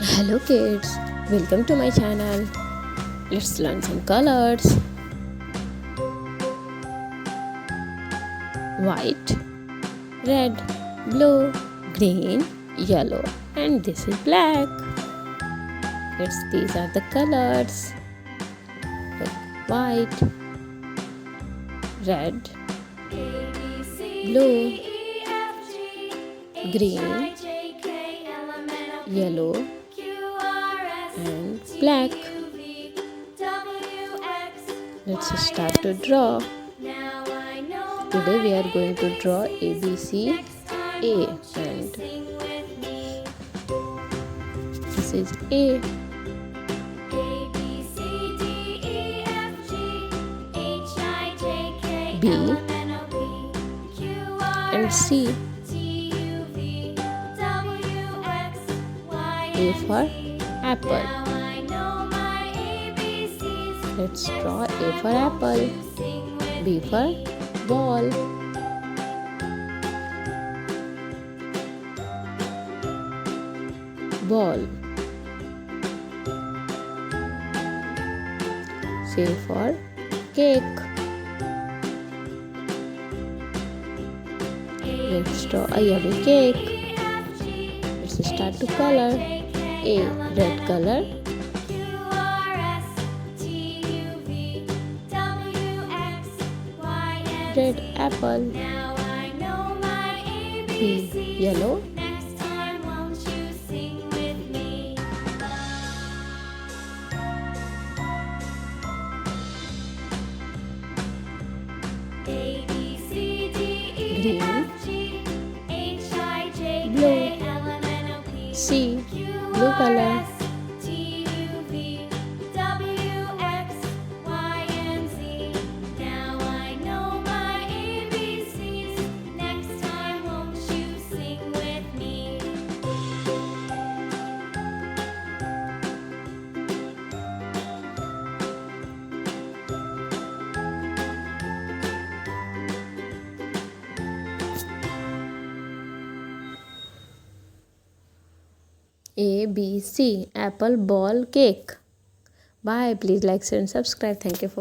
Hello kids, welcome to my channel. Let's learn some colors. White, red, blue, green, yellow, and this is black. These are the colors. White, red, blue, green, yellow, and black. Let's start to draw. Today we are going to draw ABC A, and this is A. B and C. A for apple. Let's draw A for apple. B for ball. Ball. C for cake. Let's draw a yellow cake. Let's start to color. A, red color. Red apple. B, yellow. Green. Blue. C, blue color. A, B, C, apple, ball, cake. Bye. Please like, share and subscribe. Thank you for